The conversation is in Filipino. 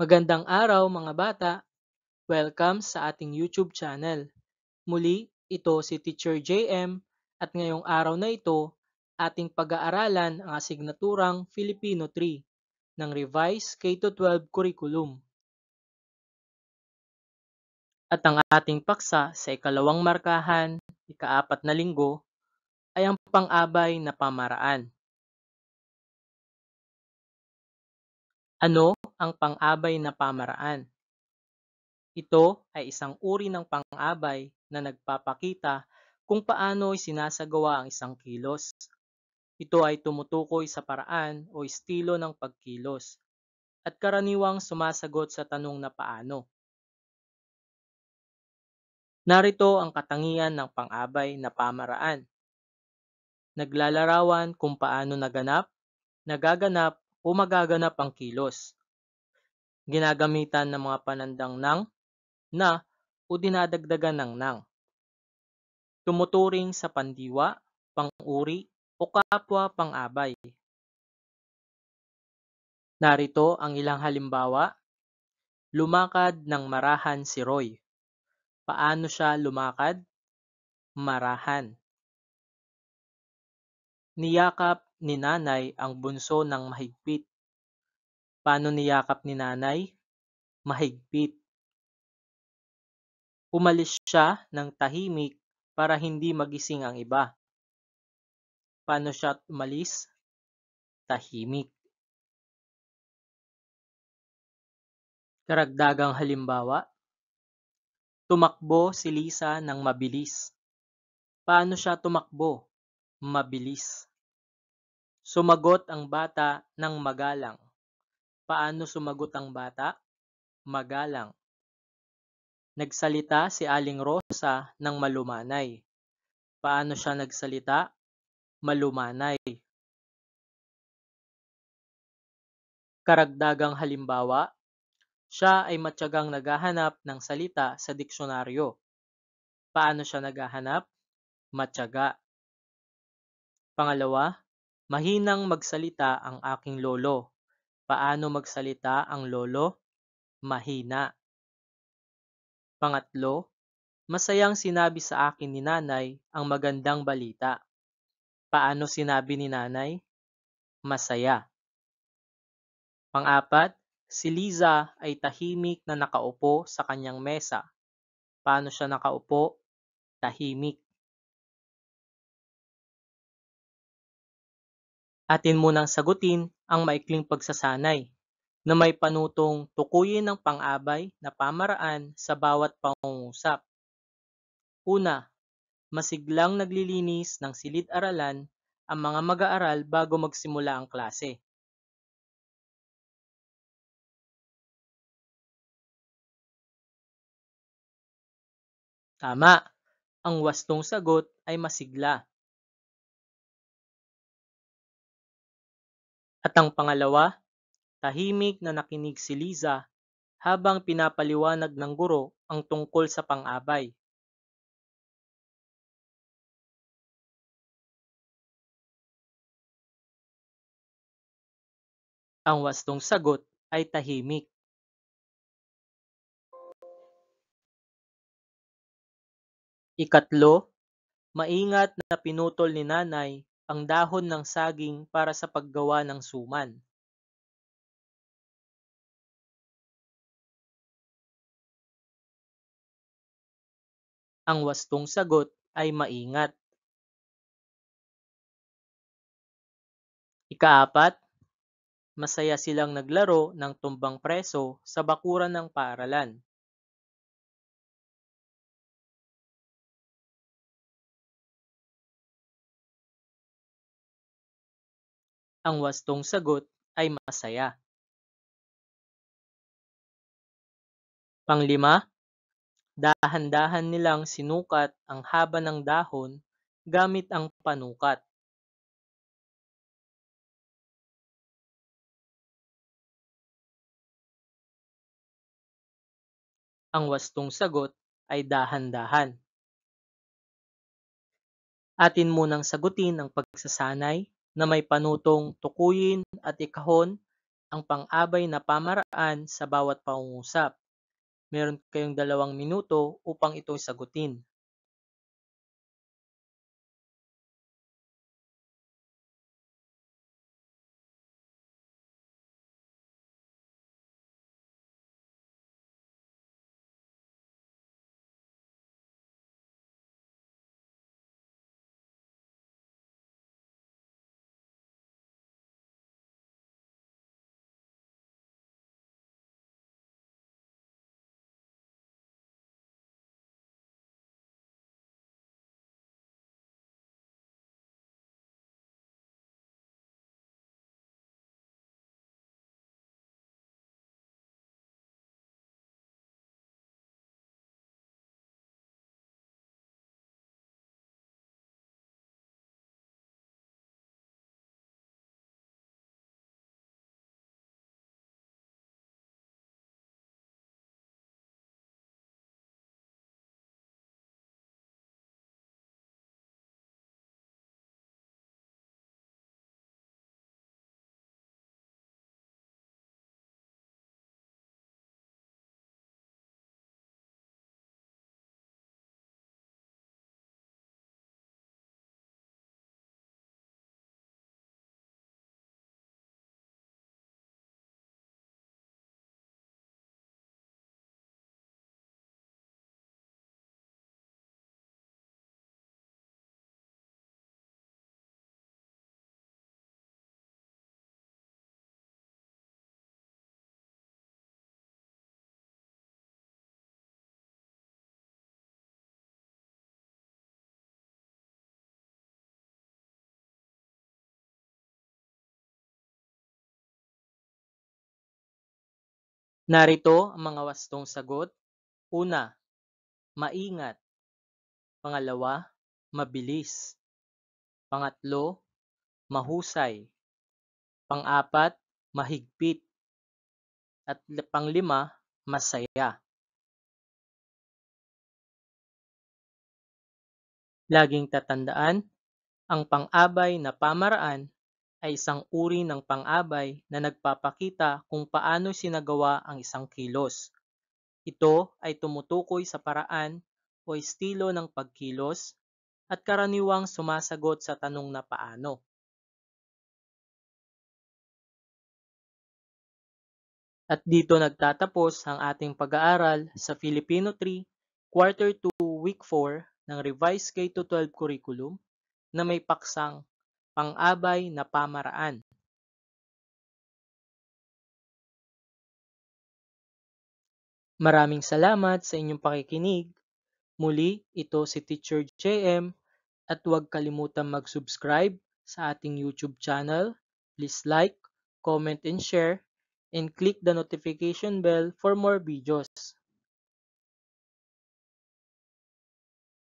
Magandang araw mga bata! Welcome sa ating YouTube channel. Muli, ito si Teacher JM at ngayong araw na ito, ating pag-aaralan ang asignaturang Filipino 3 ng Revised K-12 Curriculum. At ang ating paksa sa ikalawang markahan, ika-4 na linggo, ay ang pang-abay na pamaraan. Ano ang pang-abay na pamaraan? Ito ay isang uri ng pang-abay na nagpapakita kung paano isinasagawa ang isang kilos. Ito ay tumutukoy sa paraan o estilo ng pagkilos at karaniwang sumasagot sa tanong na paano. Narito ang katangian ng pang-abay na pamaraan. Naglalarawan kung paano nagaganap o magaganap ang kilos. Ginagamitan ng mga panandang ng, na o dinadagdagan ng nang. Tumuturing sa pandiwa, pang-uri o kapwa pang-abay. Narito ang ilang halimbawa. Lumakad ng marahan si Roy. Paano siya lumakad? Marahan. Niyakap ni nanay ang bunso ng mahigpit. Paano niyakap ni nanay? Mahigpit. Umalis siya ng tahimik para hindi magising ang iba. Paano siya umalis? Tahimik. Karagdagang halimbawa. Tumakbo si Lisa ng mabilis. Paano siya tumakbo? Mabilis. Sumagot ang bata ng magalang. Paano sumagot ang bata? Magalang. Nagsalita si Aling Rosa ng malumanay. Paano siya nagsalita? Malumanay. Karagdagang halimbawa, siya ay matyagang naghahanap ng salita sa diksyonaryo. Paano siya naghahanap? Matyaga. Pangalawa, mahinang magsalita ang aking lolo. Paano magsalita ang lolo? Mahina. Pangatlo, masayang sinabi sa akin ni nanay ang magandang balita. Paano sinabi ni nanay? Masaya. Pang-apat, si Liza ay tahimik na nakaupo sa kanyang mesa. Paano siya nakaupo? Tahimik. Atin munang sagutin ang maikling pagsasanay na may panutong tukuyin ng pang-abay na pamaraan sa bawat pangungusap. Una, masiglang naglilinis ng silid-aralan ang mga mag-aaral bago magsimula ang klase. Tama, ang wastong sagot ay masigla. At ang pangalawa, tahimik na nakinig si Liza habang pinapaliwanag ng guro ang tungkol sa pang-abay. Ang wastong sagot ay tahimik. Ikatlo, maingat na pinutol ni nanay ang dahon ng saging para sa paggawa ng suman. Ang wastong sagot ay maingat. Ika-4, masaya silang naglaro ng tumbang preso sa bakuran ng paaralan. Ang wastong sagot ay masaya. Panglima, dahan-dahan nilang sinukat ang haba ng dahon gamit ang panukat. Ang wastong sagot ay dahan-dahan. Atin munang sagutin ang pagsasanay na may panutong tukuyin at ikahon ang pang-abay na pamaraan sa bawat pangungusap. Meron kayong 2 minuto upang ito sagutin. Narito ang mga wastong sagot. Una, maingat. Pangalawa, mabilis. Pangatlo, mahusay. Pang-apat, mahigpit. At panglima, masaya. Laging tatandaan, ang pang-abay na pamaraan ay isang uri ng pang-abay na nagpapakita kung paano sinagawa ang isang kilos. Ito ay tumutukoy sa paraan o estilo ng pagkilos at karaniwang sumasagot sa tanong na paano. At dito nagtatapos ang ating pag-aaral sa Filipino 3, Quarter 2, Week 4 ng Revised K-12 Curriculum na may paksang pang-abay na pamaraan. Maraming salamat sa inyong pakikinig. Muli, ito si Teacher JM at huwag kalimutang mag-subscribe sa ating YouTube channel. Please like, comment, and share, and click the notification bell for more videos.